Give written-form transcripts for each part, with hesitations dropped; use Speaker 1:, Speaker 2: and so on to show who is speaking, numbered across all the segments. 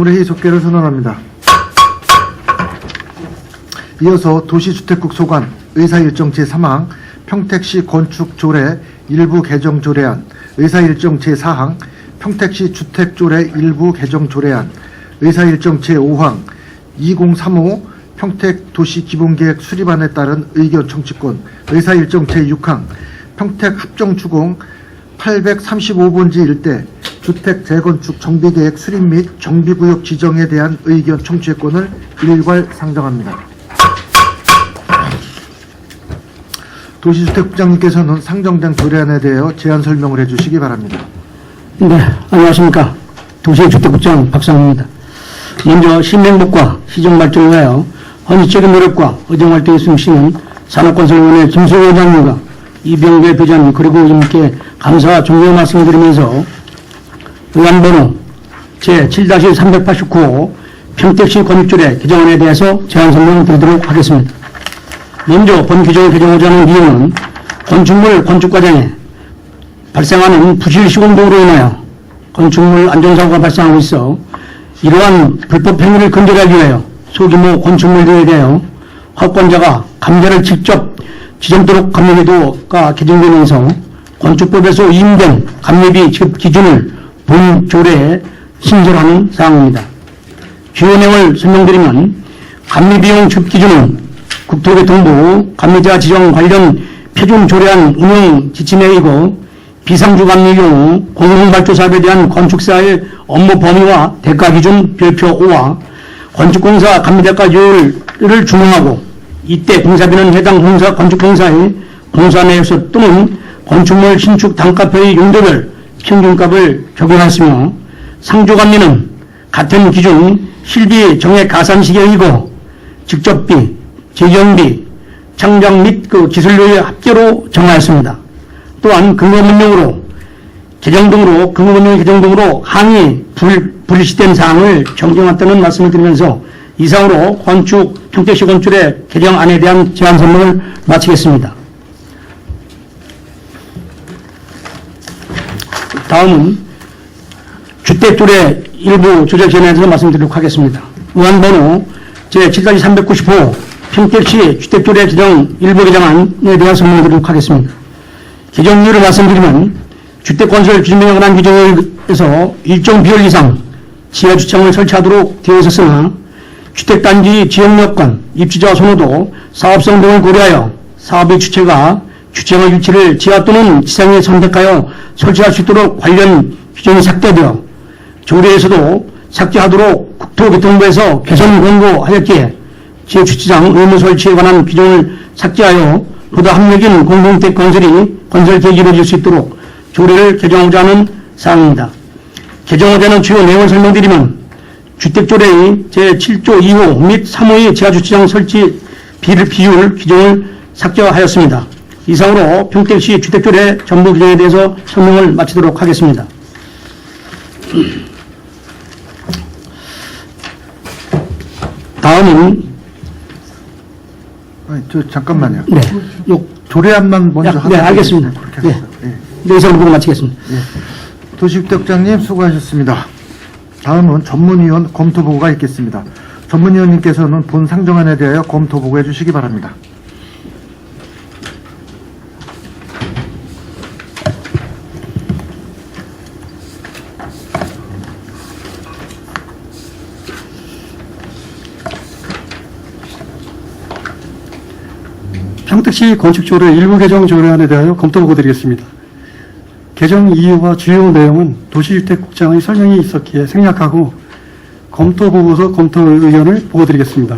Speaker 1: 회의 속개를 선언합니다. 이어서 도시주택국 소관 의사일정 제3항 평택시 건축조례 일부 개정 조례안, 의사일정 제4항 평택시 주택조례 일부 개정 조례안, 의사일정 제5항 2035 평택도시기본계획 수립안에 따른 의견 청취권, 의사일정 제6항 평택 합정주공 835번지 일대 주택 재건축 정비계획 수립 및 정비구역 지정에 대한 의견 청취권을 일괄 상정합니다. 도시주택국장님께서는 상정된 조례안에 대하여 제안 설명을 해주시기 바랍니다.
Speaker 2: 네, 안녕하십니까. 도시주택국장 박상호입니다. 먼저 시민행복과 시정발전을 위하여 헌의적인 노력과 의정활동에 숨쉬는 산업건설위원회 김수호 회장님과 이병배 부장님 그리고 의원님께 감사와 존경의 말씀을 드리면서 의안번호 제7-389호 평택시 건축조례 개정안에 대해서 제안 설명을 드리도록 하겠습니다. 먼저 본 규정을 개정하자 하는 이유는 건축물 건축 과정에 발생하는 부실 시공 등으로 인하여 건축물 안전사고가 발생하고 있어 이러한 불법 행위를 근절하기 위하여 소규모 건축물 등에 대하여 확권자가 감자를 직접 지정토록 감리비도가 개정되면서 건축법에서 위임된 감리비 지급 기준을 본 조례에 신설하는 사항입니다. 주요 내용을 설명드리면 감리비용 지급 기준은 국토교통부 감리자 지정 관련 표준 조례안 운영 지침내이고 비상주 감리 경우 공공발주 사업에 대한 건축사의 업무 범위와 대가 기준 별표 5와 건축공사 감리대가 요율을 준용하고 이때 공사비는 해당 공사 건축공사의 공사 내역서 또는 건축물 신축 단가표의 용도별 평균값을 적용하였으며 상조감리는 같은 기준 실비 정액 가산 시경이고 직접비, 재경비, 창작 및 기술료의 합계로 정하였습니다. 또한 근거문용으로 개정 등으로 근거문용 개정 등으로 항의 불일시된 사항을 정정했다는 말씀을 드리면서 이상으로 건축 평택시 건축의 개정안에 대한 제안 설명을 마치겠습니다. 다음은 주택조례 일부 조정 제안에 대해서 말씀드리도록 하겠습니다. 의안번호 제7-395 평택시 주택조례 개정 일부 개정안에 대한 설명을 드리도록 하겠습니다. 개정 이유를 말씀드리면 주택건설 규정에 관한 규정에서 일정 비율 이상 지하주차장을 설치하도록 되어 있었으나 주택단지 지역여건, 입주자 선호도, 사업성 등을 고려하여 사업의 주체가 주차장의 위치를 지하 또는 지상에 선택하여 설치할 수 있도록 관련 규정이 삭제되어 조례에서도 삭제하도록 국토교통부에서 개선 권고하였기에 지하주차장 의무 설치에 관한 규정을 삭제하여 보다 합리적인 공동주택 건설 계획이 이루어질 수 있도록 조례를 개정하고자 하는 사항입니다. 개정하고자 하는 주요 내용을 설명드리면 주택조례의 제7조 2호 및 3호의 지하주차장 설치 비율 규정을 삭제하였습니다. 이상으로 평택시 주택조례 전부 규정에 대해서 설명을 마치도록 하겠습니다. 다음은
Speaker 1: 잠깐만요.
Speaker 2: 네.
Speaker 1: 조례안만 먼저 하도록
Speaker 2: 네, 알겠습니다. 네. 네, 이상 보고 마치겠습니다.
Speaker 1: 네. 도시주택국장님 수고하셨습니다. 다음은 전문위원 검토보고가 있겠습니다. 전문위원님께서는 본 상정안에 대하여 검토보고해 주시기 바랍니다.
Speaker 3: 평택시 건축조례 일부 개정 조례안에 대하여 검토보고 드리겠습니다. 개정 이유와 주요 내용은 도시주택국장의 설명이 있었기에 생략하고 검토보고서 검토 의견을 보고드리겠습니다.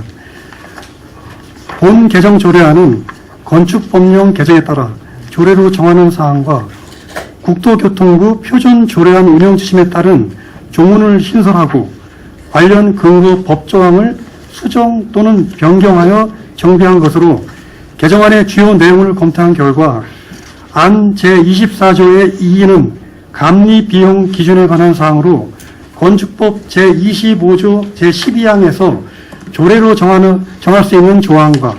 Speaker 3: 본 개정 조례안은 건축법령 개정에 따라 조례로 정하는 사항과 국토교통부 표준조례안 운영지침에 따른 조문을 신설하고 관련 근거 법조항을 수정 또는 변경하여 정비한 것으로 개정안의 주요 내용을 검토한 결과 안 제24조의 2는 감리 비용 기준에 관한 사항으로 건축법 제25조 제12항에서 조례로 정할 수 있는 조항과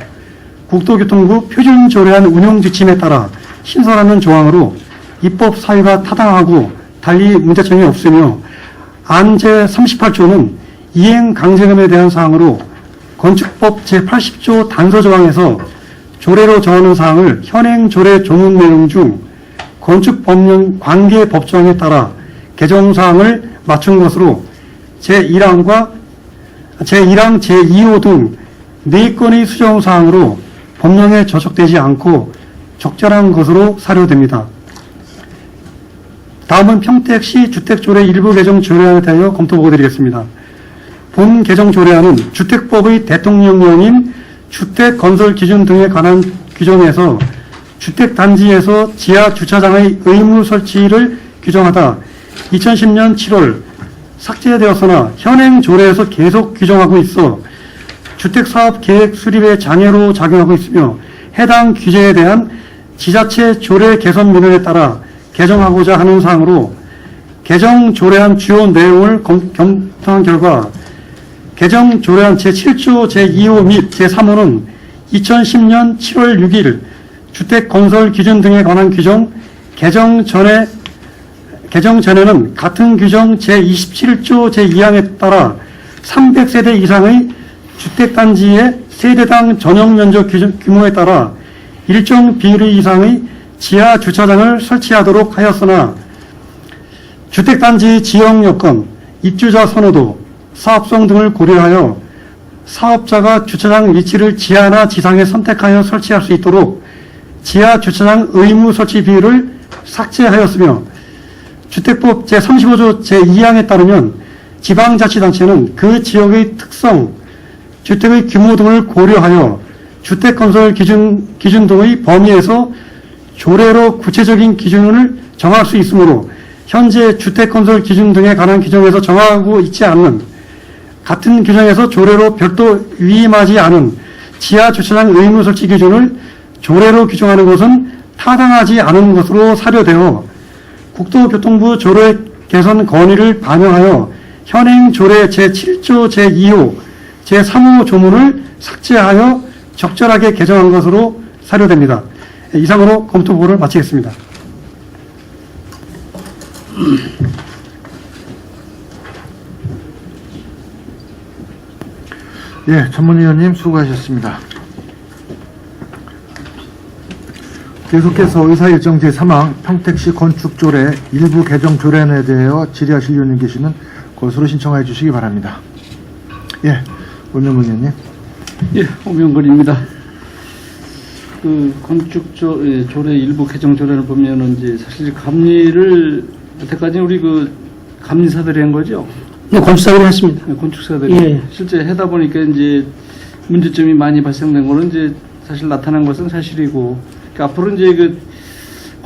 Speaker 3: 국토교통부 표준조례안 운영지침에 따라 신설하는 조항으로 입법 사유가 타당하고 달리 문제점이 없으며 안 제38조는 이행 강제금에 대한 사항으로 건축법 제80조 단서 조항에서 조례로 정하는 사항을 현행 조례 조문 내용 중 건축법령 관계 법조항에 따라 개정 사항을 맞춘 것으로 제1항과 제1항 제2호 등 4건의 수정 사항으로 법령에 저촉되지 않고 적절한 것으로 사료됩니다. 다음은 평택시 주택조례 일부 개정 조례안에 대하여 검토보고 드리겠습니다. 본 개정 조례안은 주택법의 대통령령인 주택건설 기준 등에 관한 규정에서 주택단지에서 지하 주차장의 의무 설치를 규정하다 2010년 7월 삭제되었으나 현행 조례에서 계속 규정하고 있어 주택사업 계획 수립에 장애로 작용하고 있으며 해당 규제에 대한 지자체 조례 개선 민원에 따라 개정하고자 하는 사항으로 개정 조례안 주요 내용을 검토한 결과 개정 조례안 제7조 제2호 및 제3호는 2010년 7월 6일 주택건설 기준 등에 관한 규정 개정 전에는 같은 규정 제27조 제2항에 따라 300세대 이상의 주택단지의 세대당 전용 면적 규모에 따라 일정 비율 이상의 지하 주차장을 설치하도록 하였으나 주택단지 지역 여건, 입주자 선호도, 사업성 등을 고려하여 사업자가 주차장 위치를 지하나 지상에 선택하여 설치할 수 있도록 지하 주차장 의무 설치 비율을 삭제하였으며 주택법 제35조 제2항에 따르면 지방자치단체는 그 지역의 특성, 주택의 규모 등을 고려하여 주택건설 기준 등의 범위에서 조례로 구체적인 기준을 정할 수 있으므로 현재 주택건설 기준 등에 관한 규정에서 정하고 있지 않는 같은 규정에서 조례로 별도 위임하지 않은 지하 주차장 의무 설치 기준을 조례로 규정하는 것은 타당하지 않은 것으로 사료되어 국토교통부 조례 개선 건의를 반영하여 현행 조례 제7조 제2호 제3호 조문을 삭제하여 적절하게 개정한 것으로 사료됩니다. 이상으로 검토 보고를 마치겠습니다.
Speaker 1: 예, 전문위원님 수고하셨습니다. 계속해서 의사일정 제3항 평택시 건축조례 일부 개정 조례안에 대하여 질의하실 의원님 계시는 것으로 신청하여 주시기 바랍니다. 예, 오명근 의원님.
Speaker 4: 예, 오명근입니다. 그 건축조례 일부 개정 조례를 보면은 이제 사실 감리를 여태까지 우리 그 감리사들이 한 거죠.
Speaker 2: 네, 건축사들이 했습니다.
Speaker 4: 네, 건축사들이
Speaker 2: 예.
Speaker 4: 실제 하다 보니까 이제 문제점이 많이 발생된 거는 이제 사실 나타난 것은 사실이고, 그러니까 앞으로 이제 그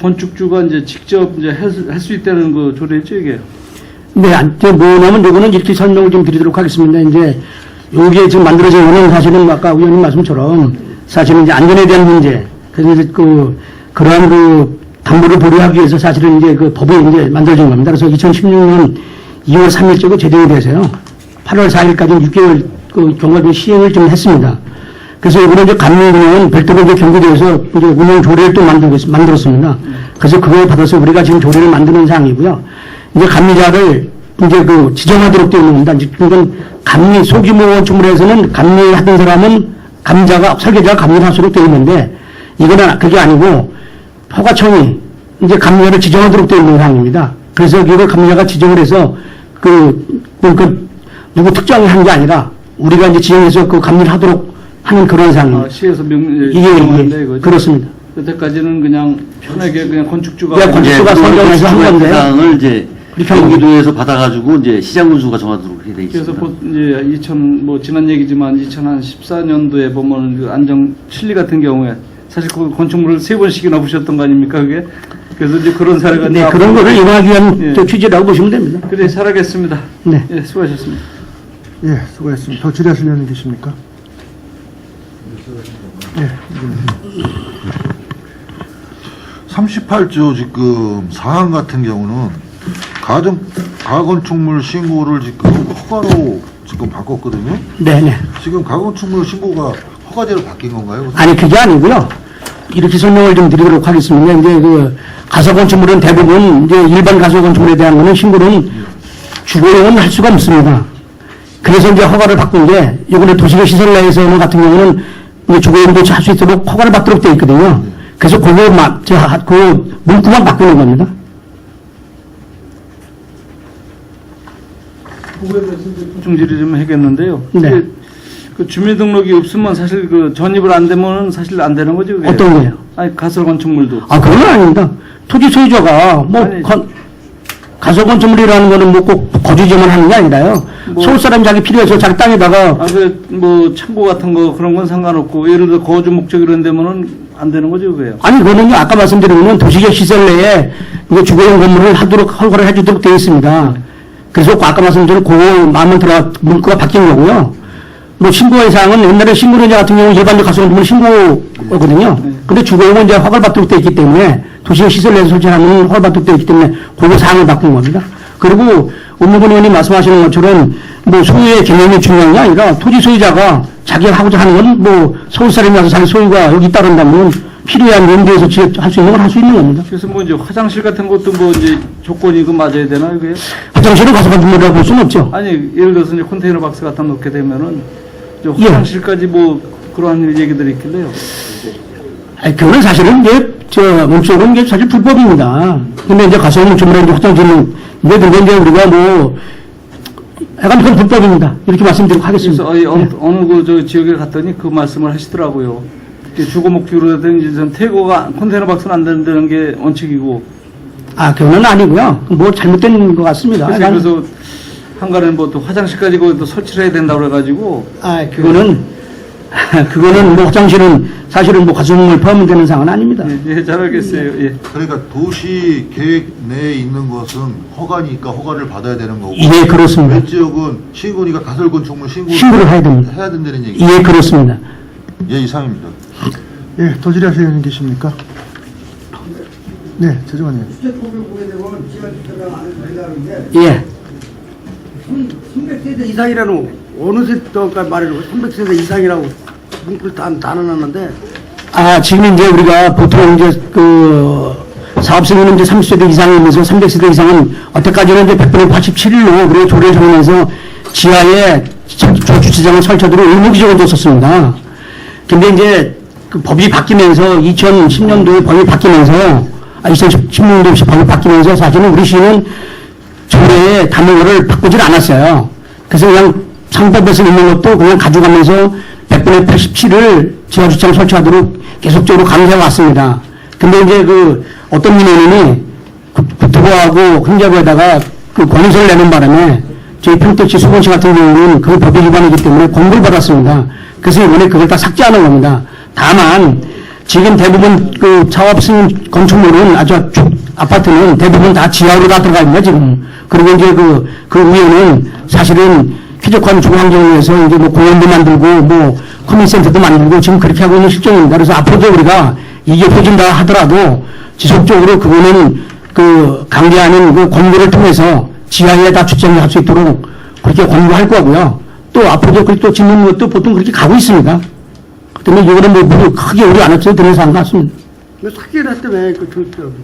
Speaker 4: 건축주가 이제 직접 이제 할 수 있다는 그 조례죠 이게.
Speaker 2: 네, 뭐냐면 요거는 이렇게 설명을 좀 드리도록 하겠습니다. 이제 요게 지금 만들어진 거는 사실은 아까 의원님 말씀처럼 사실은 이제 안전에 대한 문제, 그래서 이제 그러한 그 담보를 보류하기 위해서 사실은 이제 그 법이 이제 만들어진 겁니다. 그래서 2016년 2월 3일째고 제정이 돼서요. 8월 4일까지 6개월 그 경과를 시행을 좀 했습니다. 그래서 이번에 이제 감리는 별도로 이제 경기도에서 이제 운영 조례를 또 만들었습니다. 그래서 그거에 받아서 우리가 지금 조례를 만드는 사항이고요. 이제 감리자를 이제 그 지정하도록 되어 있는 겁니다. 이건 감리 소규모 건축물에서는 감리하던 사람은 감리자가 설계자가 감리를 하도록 되어 있는데 이거는 그게 아니고 허가청이 이제 감리자를 지정하도록 되어 있는 사항입니다. 그래서 이걸 감리자가 지정을 해서 누구 특정이 한 게 아니라 우리가 이제 지정해서 그 감리를 하도록 하는 그런 사항입니다.
Speaker 4: 시에서
Speaker 2: 예,
Speaker 4: 이거죠?
Speaker 2: 그렇습니다.
Speaker 4: 여태까지는 그냥 편하게 그냥 건축주가
Speaker 2: 네, 건축주가 선정해서 한 건데.
Speaker 5: 사항을 이제
Speaker 2: 그렇게 한
Speaker 5: 경기도에서 받아가지고 이제 시장군수가 정하도록 돼
Speaker 4: 그래서
Speaker 5: 있습니다.
Speaker 4: 이제 뭐 지난 얘기지만 2014년도에 보면 그 안정 칠리 같은 경우에 사실 그 건축물을 3번씩이나 부셨던 거 아닙니까 그게? 그래서 이제 그런 사례가
Speaker 2: 네, 그런 거를 이용하기 위한
Speaker 4: 예.
Speaker 2: 또 취지라고 보시면 됩니다.
Speaker 4: 그래 잘하겠습니다.
Speaker 2: 네.
Speaker 4: 예, 수고하셨습니다.
Speaker 1: 예, 수고했습니다. 더 질의하실 의원님 계십니까? 예,
Speaker 6: 38조 지금 사항 같은 경우는 가건축물 신고를 지금 허가로 지금 바꿨거든요.
Speaker 2: 네네.
Speaker 6: 지금 가건축물 신고가 허가제로 바뀐 건가요?
Speaker 2: 아니, 그게 아니고요. 이렇게 설명을 좀 드리도록 하겠습니다. 이제 그 가설건축물은 대부분 이제 일반 가설건축물에 대한 거는 신고는 주거용은 할 수가 없습니다. 그래서 이제 허가를 바꾼 게 이번에 도시계 시설 내에서는 같은 경우는 이제 주거용도 할 수 있도록 허가를 받도록 되어 있거든요. 그래서 그 문구만 바꾸는 겁니다.
Speaker 4: 중지를 좀 하겠는데요.
Speaker 2: 네.
Speaker 4: 그 주민등록이 없으면 사실 그 전입을 안 되면 사실 안 되는 거죠. 그게?
Speaker 2: 어떤 거예요?
Speaker 4: 아니 가설 건축물도.
Speaker 2: 아, 그건 아닙니다. 토지 소유자가 뭐
Speaker 4: 아니,
Speaker 2: 가설 건축물이라는 거는 뭐 꼭 거주지만 하는 게 아니라요.
Speaker 4: 뭐-
Speaker 2: 서울 사람이 자기 필요해서 자기 땅에다가
Speaker 4: 뭐 창고 같은 거 그런 건 상관없고 예를 들어 거주 목적 이런 데면은 안 되는 거죠, 그게요.
Speaker 2: 아니, 그거는요, 아까 말씀드린 거는 도시계 시설 내에 이제 주거용 건물을 하도록, 허가를 해주도록 되어 있습니다. 그래서 아까 말씀드린 그 마음에 들어 문구가 바뀐 거고요. 뭐 신고의 사항은 옛날에 신고인자 같은 경우 일반적 가설 건물은 신고거든요. 근데 주거용은 이제 허가를 받도록 되어 있기 때문에 도시계 시설 내에서 설치하는 허가를 받도록 되어 있기 때문에 그 사항을 바꾼 겁니다. 그리고 원무근 의원이 말씀하시는 것처럼 뭐 소유의 개념이 중요한 게 아니라 토지 소유자가 자기가 하고자 하는 건 뭐 서울 사람이 와서 자기 소유가 여기 따른다면 필요한 용도에서 할 수 있는 걸 할 수 있는 겁니다.
Speaker 4: 그래서 뭐 이제 화장실 같은 것도 뭐 이제 조건이 그 맞아야 되나요, 그게?
Speaker 2: 화장실을 가서 건물이라고 볼 수는 없죠.
Speaker 4: 아니 예를 들어서 이제 컨테이너 박스 갖다 놓게 되면은 이제
Speaker 2: 예.
Speaker 4: 화장실까지 뭐 그러한 얘기들이 있길래요.
Speaker 2: 아니, 그거는 사실은 이제, 몸속은 이게 사실 불법입니다. 근데 이제 가서 몸쪽으로 이제 화장실은, 근데 이제 우리가 뭐, 약간 그건 불법입니다. 이렇게 말씀드리고 하겠습니다.
Speaker 4: 그래서 어느 그 저 지역에 갔더니 그 말씀을 하시더라고요. 주거 목적으로 되든지 전 태거가 컨테이너 박스는 안 된다는 게 원칙이고.
Speaker 2: 아, 그거는 아니고요. 뭐 잘못된 것 같습니다.
Speaker 4: 그래서 한가는 뭐 또 화장실까지 거기 또 설치를 해야 된다고 그래가지고.
Speaker 2: 아, 그거는 뭐 화장실은 사실은 뭐 가정물 포함되는 사항은 아닙니다.
Speaker 4: 예, 잘 알겠어요. 예.
Speaker 6: 그러니까 도시 계획 내에 있는 것은 허가니까 허가를 받아야 되는 거고.
Speaker 2: 예, 그렇습니다.
Speaker 6: 몇 지역은 시군이가 가설 건축물
Speaker 2: 신고를 해야 됩니다.
Speaker 6: 해야 된다는 얘기.
Speaker 2: 예, 그렇습니다.
Speaker 6: 예, 이상입니다.
Speaker 1: 예, 더 질의하실 의원님 계십니까? 네, 최종원 의원.
Speaker 2: 예.
Speaker 7: 300세대 이상이라는 어느 세대까지 말해도 300세대 이상이라고 문구를 다 넣어놨는데
Speaker 2: 아, 지금 이제 우리가 보통 이제 사업성에는 이제 30세대 이상이면서 300세대 이상은 어때까지는 이제 100분의 87일로 그래 조례를 정하면서 지하에 주차장을 설치하도록 의무기적으로 뒀었습니다. 근데 이제 그 법이 바뀌면서 2010년도에 법이 바뀌면서 2016년도에 법이 바뀌면서 사실은 우리 시는 조례의 단어를 바꾸질 않았어요. 그래서 그냥 상법에서 있는 것도 그냥 가져가면서 100분의 87을 지하주차장 설치하도록 계속적으로 강조해 왔습니다. 근데 이제 어떤 민원인이 국토부하고 행자부에다가 그 권유서를 내는 바람에 저희 평택시 수원시 같은 경우는 그 법이 위반이기 때문에 권고를 받았습니다. 그래서 이번에 그걸 다 삭제하는 겁니다. 다만 지금 대부분 그 사업승 건축물은 아파트는 대부분 다 지하로 다 들어가 있습니다, 지금. 그리고 이제 그 위에는 사실은 쾌적한 주거환경에서 이제 뭐 공원도 만들고 뭐 커뮤니센터도 만들고 지금 그렇게 하고 있는 실정입니다. 그래서 앞으로도 우리가 이게 퍼진다 하더라도 지속적으로 그거는 강제하는 그 권고를 통해서 지하에 다 주차를 할 수 있도록 그렇게 권고할 거고요. 또 앞으로도 그렇게 또 짓는 것도 보통 그렇게 가고 있습니다. 그런데 이거는 뭐 크게 우리 안 해도 되는 사항 같습니다.
Speaker 7: 왜 삭제를 했다며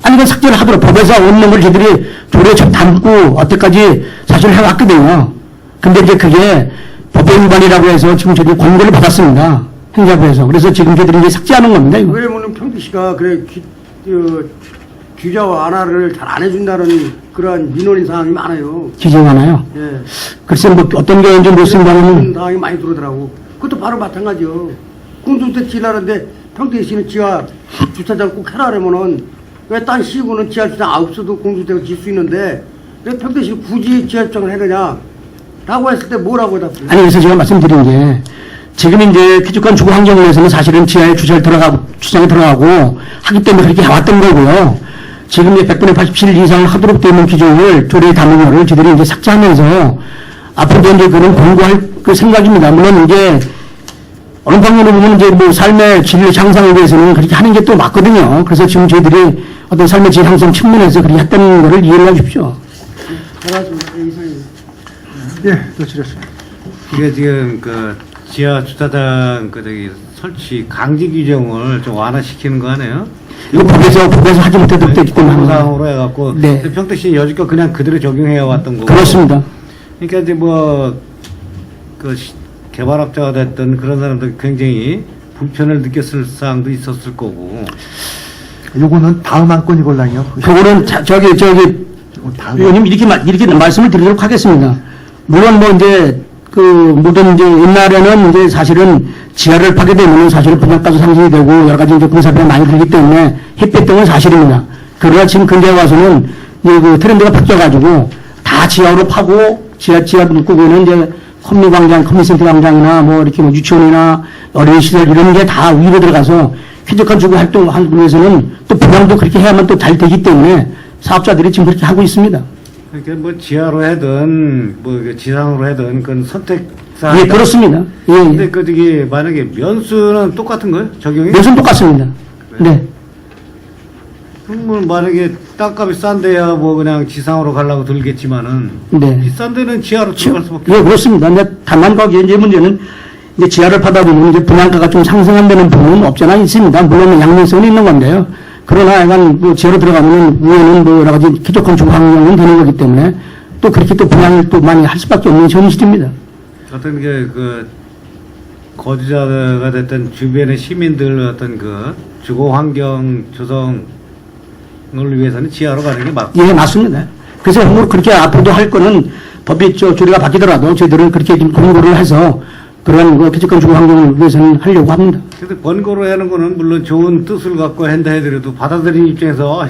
Speaker 2: 아니, 그 삭제를 하도록 법에서 없는 걸 저희들이 조례에 담고 어때까지 사실 해왔거든요. 근데 이제 그게 법의 위반이라고 해서 지금 저희들이 권고를 받았습니다. 행자부에서. 그래서 지금 저희들이 이제 삭제하는 겁니다. 이거.
Speaker 7: 왜냐면 평택시가 그래 규자와 안화를 잘 안 해준다는 그러한 민원인 사항이 많아요.
Speaker 2: 지정하나요?
Speaker 7: 예.
Speaker 2: 글쎄 뭐 어떤 게 이제 못쓴다는
Speaker 7: 그런 사항이 많이 들어오더라고. 그것도 바로 마찬가지요. 공주택 지으라는데 평택시는 지하 주차장 꼭 해라 그러면은 왜 딴 시구는 지하 주차장 없어도 공주택을 지을 수 있는데 왜 평택시 굳이 지하 주차장을 해야 되냐? 라고 했을 때 뭐라고 답해요?
Speaker 2: 아니, 그래서 제가 말씀드린 게 지금 이제 쾌적한 주거 환경에서는 사실은 지하에 주차장에 들어가고 하기 때문에 그렇게 해왔던 거고요. 지금 이제 100분의 87 이상을 하도록 되는 규정을 조례에 담은 거를 저희들이 이제 삭제하면서 앞으로도 이제 그런 공고할 그 생각입니다. 물론 이제 어느 방면으로 보면 이제 뭐 삶의 질 향상에 대해서는 그렇게 하는 게 또 맞거든요. 그래서 지금 저희들이 어떤 삶의 질 향상 측면에서 그렇게 했다는 거를 이해를 해 주십시오.
Speaker 7: 고맙습니다. 이상입니다.
Speaker 1: 예, 더 질의하십시오.
Speaker 8: 이게 지금 지하 주차장 설치 강제 규정을 좀 완화시키는 거 아니에요?
Speaker 2: 이거 법에서 하지 못해도 되기 때문에
Speaker 8: 공상으로 해갖고
Speaker 2: 네.
Speaker 8: 평택시 여지껏 그냥 그대로 적용해 왔던 거고.
Speaker 2: 그렇습니다.
Speaker 8: 그러니까 이제 뭐 개발업자가 됐던 그런 사람들 굉장히 불편을 느꼈을 사항도 있었을 거고.
Speaker 1: 요거는 다음 안건이 걸랑이요.
Speaker 2: 그거는 저기
Speaker 1: 다음.
Speaker 2: 의원님 이렇게 말씀을 드리도록 하겠습니다. 물론 뭐 이제 모든 이제 옛날에는 이제 사실은 지하를 파게 되면 사실은 분양가도 상승이 되고 여러 가지 이제 공사비가 많이 들기 때문에 햇빛 건 사실입니다. 그러나 지금 근대에 와서는 이제 트렌드가 바뀌어가지고 다 지하로 파고 지하 묶고는 이제 커뮤니센터 광장이나 뭐 이렇게 뭐 유치원이나 어린이시설 이런 게 다 위로 들어가서 쾌적한 주거 활동하기 위해서는 또 분양도 그렇게 해야만 또 잘 되기 때문에 사업자들이 지금 그렇게 하고 있습니다.
Speaker 8: 그러니까 뭐 지하로 하든 뭐 지상으로 하든 그건 선택사.
Speaker 2: 예, 그렇습니다. 예,
Speaker 8: 근데
Speaker 2: 예.
Speaker 8: 저기 만약에 면수는 똑같은 거예요? 적용이?
Speaker 2: 몇은 똑같습니다. 네.
Speaker 8: 그럼 뭐 만약에 땅값이 싼 데야 뭐 그냥 지상으로 가려고 들겠지만은
Speaker 2: 네.
Speaker 8: 비싼 데는 지하로 들어갈 수밖에
Speaker 2: 예, 그렇습니다. 근데 다만 거기에 이제 문제는 이제 지하를 파다 보면 이제 분양가가 좀 상승한다는 부분은 없잖아 있습니다. 물론 양면성은 있는 건데요. 그러나 약간 뭐 지하로 들어가면은 위에는 뭐 여러 가지 기존 건축 환경은 되는 거기 때문에 또 그렇게 또 분양을 또 많이 할 수밖에 없는 현실입니다.
Speaker 8: 어떤 거주자가 됐던 주변의 시민들 어떤 주거 환경 조성을 위해서는 지하로 가는 게 맞고.
Speaker 2: 예, 맞습니다. 그래서 뭐 그렇게 앞으로도 할 거는 법이 조례가 바뀌더라도 저희들은 그렇게 좀 권고를 해서 그런 기득권 주거 환경을 위해서는 하려고 합니다.
Speaker 8: 근데 번거로 하는 거는 물론 좋은 뜻을 갖고 한다 해더라도 받아들이는 입장에서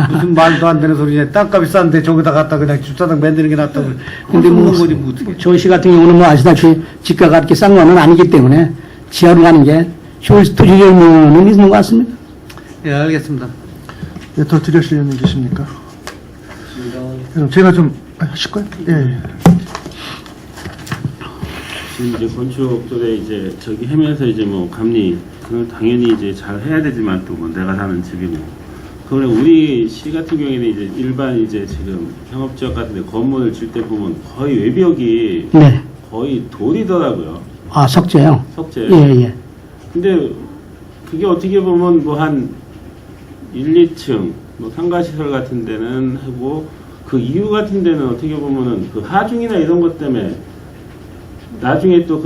Speaker 8: 무슨 말도 안 되는 소리냐. 땅값이 싼데 저기다 갖다 그냥 주차장 만드는 게 낫다고.
Speaker 2: 근데 뭐
Speaker 8: 거지 뭐 어떻게.
Speaker 2: 저희 시 같은 경우는 뭐 아시다시피 집가가 그렇게 싼 거는 아니기 때문에 지하로 가는 게 토지적 의무는 있는 것 같습니다.
Speaker 8: 예, 알겠습니다.
Speaker 1: 예, 더 드리실 의원님 계십니까? 그럼 제가 좀 하실까요? 예.
Speaker 9: 지금 이제 건축업소에 이제 저기 하면서 이제 뭐 감리 그걸 당연히 이제 잘 해야 되지만 또 뭐 내가 사는 집이고 그러나 우리 시 같은 경우에는 이제 일반 이제 지금 상업지역 같은데 건물을 질 때 보면 거의 외벽이
Speaker 2: 네.
Speaker 9: 거의 돌이더라고요.
Speaker 2: 아, 석재요?
Speaker 9: 석재.
Speaker 2: 예, 예.
Speaker 9: 근데 그게 어떻게 보면 뭐 한 1, 2층 뭐 상가시설 같은 데는 하고 그 이유 같은 데는 어떻게 보면은 그 하중이나 이런 것 때문에 나중에 또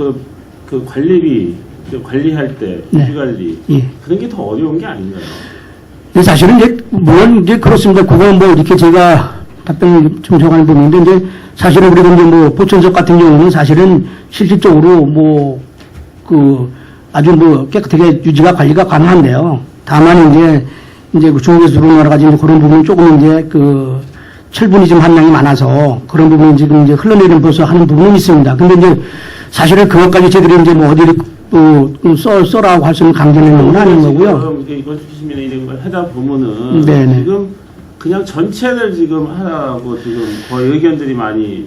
Speaker 9: 그 관리비 관리할 때
Speaker 2: 네.
Speaker 9: 유지관리
Speaker 2: 예.
Speaker 9: 그런 게 더 어려운 게 아닌가요?
Speaker 2: 사실은 이제 물론 이제 그렇습니다. 그거 뭐 이렇게 제가 답변을 좀 정하는 부분인데 이제 사실은 우리가 이제 뭐 보천석 같은 경우는 사실은 실질적으로 뭐 아주 뭐 깨끗하게 유지가 관리가 가능한데요. 다만 이제 그 중개수로 여러 가지 이제 그런 부분이 조금 이제 철분이 좀 함량이 많아서 그런 부분이 지금 이제 흘러내리는 벌써 하는 부분은 있습니다. 근데 이제 사실은 그것까지 저희들이 이제 뭐 어디를 써라고 할 수 있는 강제는 건 아닌 거고요.
Speaker 9: 지금 건축시민이나 이런 걸 하다 보면은
Speaker 2: 네네.
Speaker 9: 지금 그냥 전체를 지금 하라고 지금 거의 의견들이 많이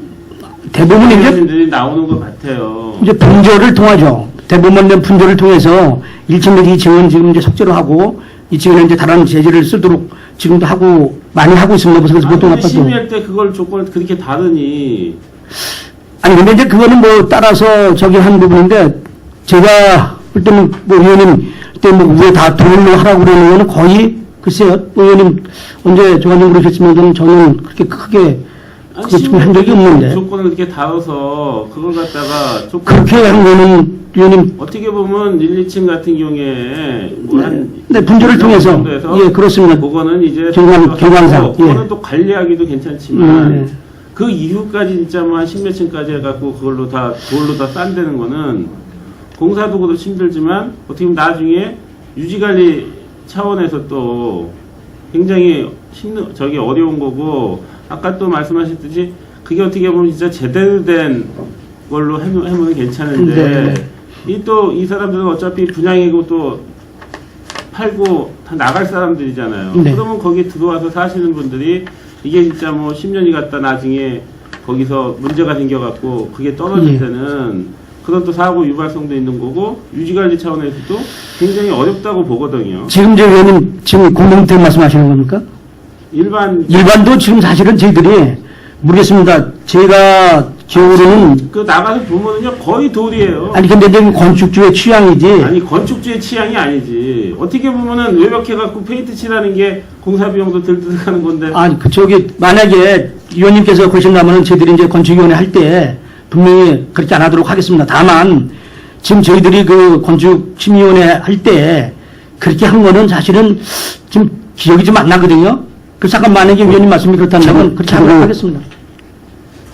Speaker 2: 대부분 이제
Speaker 9: 의견들이 나오는 것 같아요.
Speaker 2: 이제 분조를 통하죠. 대부분 분조를 통해서 1층 내지 2층은 지금 이제 석재로 하고 2층에는 이제 다른 재질을 쓰도록 지금도 하고 많이 하고 있습니다. 그래서 보통
Speaker 9: 아니,
Speaker 2: 아파트.
Speaker 9: 심의할 때 그걸 조건을 그렇게 다르니
Speaker 2: 아니 근데 이제 그거는 뭐 따라서 저기 한 부분인데 제가 볼 때는 뭐 의원님 그때 뭐 위에 다 돌로 하라고 그러는 거는 거의 글쎄요. 의원님 언제 저한테 그러셨지만 저는 그렇게 크게 그거 지금 한 적이 없는데
Speaker 9: 조건을 이렇게 다뤄서 그걸 갖다가 조건
Speaker 2: 그렇게 한 거는 의원님
Speaker 9: 어떻게 보면 1, 2층 같은 경우에 뭐한
Speaker 2: 네, 분조를 통해서 예 그렇습니다.
Speaker 9: 그거는 이제
Speaker 2: 경관상
Speaker 9: 그거는
Speaker 2: 예.
Speaker 9: 또 관리하기도 괜찮지만
Speaker 2: 네.
Speaker 9: 그 이후까지 진짜 뭐 한 10몇 층까지 해갖고 그걸로 다 돌로 다 싼다는 거는 공사도 그렇고 힘들지만 어떻게 보면 나중에 유지관리 차원에서 또 굉장히 저기 어려운 거고 아까 또 말씀하셨듯이 그게 어떻게 보면 진짜 제대로 된 걸로 해보면 괜찮은데
Speaker 2: 네.
Speaker 9: 이 사람들은 어차피 분양이고 또 팔고 다 나갈 사람들이잖아요.
Speaker 2: 네.
Speaker 9: 그러면 거기 들어와서 사시는 분들이 이게 진짜 뭐 10년이 갔다 나중에 거기서 문제가 생겨갖고 그게 떨어질
Speaker 2: 예.
Speaker 9: 때는 그런 또 사고 유발성도 있는 거고 유지관리 차원에서도 굉장히 어렵다고 보거든요.
Speaker 2: 지금 이제 의원님 지금 공동주택 말씀하시는 겁니까? 일반도 지금 사실은 저희들이 모르겠습니다. 제가 기억으로는
Speaker 9: 그 나가서 보면은요 거의 돌이에요.
Speaker 2: 아니 근데 이제 건축주의 취향이지.
Speaker 9: 아니 건축주의 취향이 아니지. 어떻게 보면은 외벽해갖고 페인트 칠하는 게 공사 비용도 덜 들어가는 건데.
Speaker 2: 아니 저기 만약에 위원님께서 그러신다면은 저희들이 이제 건축위원회 할 때 분명히 그렇게 안 하도록 하겠습니다. 다만 지금 저희들이 그 건축심의위원회 할 때 그렇게 한 거는 사실은 지금 기억이 좀 안 나거든요. 그 잠깐 만약에 위원님 말씀이 그렇다면 그렇게 하도록 하겠습니다.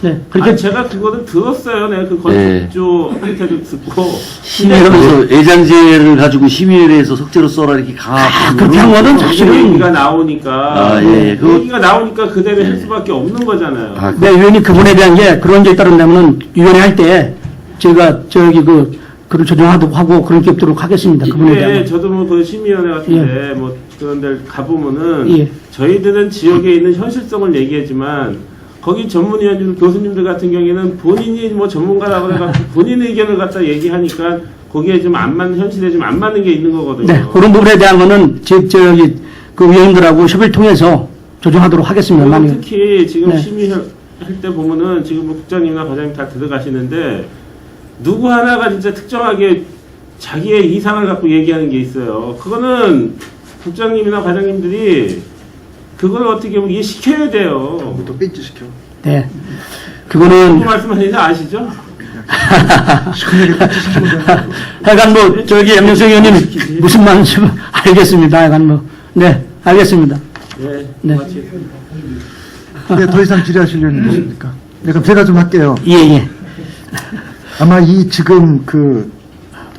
Speaker 2: 네, 그렇게
Speaker 9: 아니, 제가 그거는 들었어요. 내가 그 건축조 한테도 듣고.
Speaker 5: 심의하면서 애장제를 가지고 심의회에서 석재로 써라 이렇게 강압.
Speaker 2: 그렇게 한 거는 사실은
Speaker 9: 얘기가 나오니까.
Speaker 5: 아, 예, 그-
Speaker 9: 얘기가 나오니까 그대로 할 수밖에 없는 거잖아요.
Speaker 5: 아,
Speaker 2: 네, 위원님 그분에 대한 게 그런 게 따른다면 위원회 할 때 제가 저기 그걸 조정하도록 하고 그런 게 없도록 하겠습니다. 그분에
Speaker 9: 이게
Speaker 2: 대한.
Speaker 9: 저도 뭐 그 심의위원회 같은데 뭐 그런 데 가보면은
Speaker 2: 예.
Speaker 9: 저희들은 지역에 있는 현실성을 얘기하지만 거기 전문위원님, 교수님들 같은 경우에는 본인이 뭐 전문가라고 그래가지고 본인 의견을 갖다 얘기하니까 거기에 좀 안 맞는, 현실에 좀 안 맞는 게 있는 거거든요.
Speaker 2: 네, 그런 부분에 대한 거는 저기 그 위원님들하고 협의를 통해서 조정하도록 하겠습니다.
Speaker 9: 그리고
Speaker 2: 만약.
Speaker 9: 특히 지금
Speaker 2: 네.
Speaker 9: 심의할 때 보면은 지금 뭐 국장님이나 과장님 다 들어가시는데 누구 하나가 진짜 특정하게 자기의 이상을 갖고 얘기하는 게 있어요. 그거는 국장님이나 과장님들이 그걸 어떻게 보면 이해시켜야 돼요.
Speaker 1: 또 뺀지 시켜.
Speaker 2: 네.
Speaker 9: 그
Speaker 2: 그거는
Speaker 9: 말씀하시는 아시죠?
Speaker 1: 시큰하게 뺀지 시키면 돼.
Speaker 2: 하여간 뭐 저기 염영석 의원님 무슨 말인지 알겠습니다. 하여간 뭐 네, 알겠습니다.
Speaker 9: 네.
Speaker 2: 네.
Speaker 1: 네, 더 이상 질의하실 의원님 계십니까? 네, 그럼 제가 좀 할게요.
Speaker 2: 예, 예.
Speaker 1: 아마 이 지금 그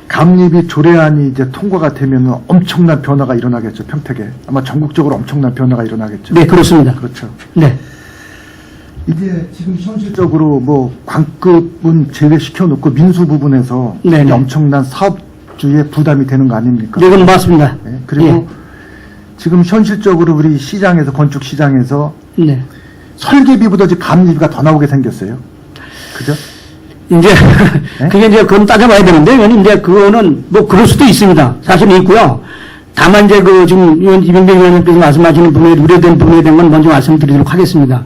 Speaker 1: 감립이 조례안이 이제 통과가 되면 엄청난 변화가 일어나겠죠, 평택에. 아마 전국적으로 엄청난 변화가 일어나겠죠.
Speaker 2: 네, 그렇습니다.
Speaker 1: 그렇죠.
Speaker 2: 네.
Speaker 1: 이제 지금 현실적으로 뭐 관급은 제외시켜 놓고 민수 부분에서
Speaker 2: 네네.
Speaker 1: 이게 엄청난 사업주의 부담이 되는 거 아닙니까?
Speaker 2: 네, 그건 맞습니다.
Speaker 1: 네, 그리고 지금 현실적으로 우리 시장에서, 건축 시장에서
Speaker 2: 예. 네.
Speaker 1: 설계비보다 지금 감리비가 더 나오게 생겼어요. 그죠?
Speaker 2: 이제
Speaker 1: 네?
Speaker 2: 그게 이제 그건 따져봐야 되는데 왜냐면 이제 그거는 뭐 그럴 수도 있습니다. 사실은 있고요. 다만 이제 그 지금 이병배 의원님께서 말씀하시는 부분에 우려된 부분에 대한 건 먼저 말씀드리도록 하겠습니다.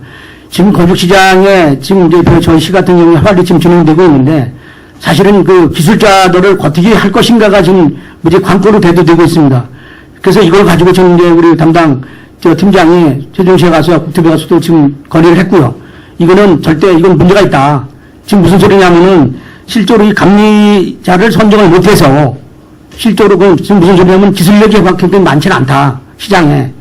Speaker 2: 지금 건축시장에 지금 이제 저희 시 같은 경우에 활발히 지금 진행되고 있는데 사실은 그 기술자들을 어떻게 할 것인가가 지금 무지 관건으로 대두되고 있습니다. 그래서 이걸 가지고 지금 이제 우리 담당 저 팀장이 세종시에 가서 국토부에 가서도 지금 건의를 했고요. 이거는 절대 이건 문제가 있다. 지금 무슨 소리냐면은 실제로 이 감리자를 선정을 못해서 실제로 그 지금 무슨 소리냐면 기술력이 굉장히 많지는 않다 시장에.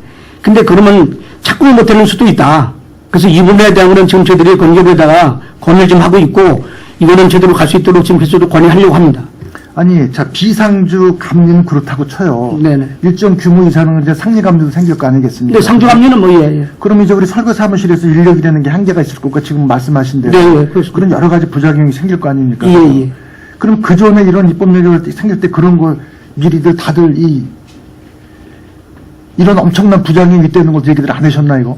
Speaker 2: 근데 그러면 착공을 못하는 수도 있다. 그래서 이 부분에 대한은 지금 저희들이 건조부에다가 건의를 좀 하고 있고 이거는 제대로 갈 수 있도록 지금 계속 건의하려고 합니다.
Speaker 1: 아니, 자, 비상주 감리는 그렇다고 쳐요.
Speaker 2: 네네.
Speaker 1: 일정 규모 이상은 이제 상리 감리도 생길 거 아니겠습니까?
Speaker 2: 근데 상주 감리는 뭐 예.
Speaker 1: 그럼 이제 우리 설계 사무실에서 인력이라는 게 한계가 있을 거고 지금 말씀하신 대로
Speaker 2: 네, 예, 그렇습니다.
Speaker 1: 그런 여러 가지 부작용이 생길 거 아닙니까?
Speaker 2: 예.
Speaker 1: 그럼 그 전에 이런 입법력이 생길 때 그런 걸 미리들 다들 이런 엄청난 부작용이 있다는 걸 얘기들 안 하셨나 이거?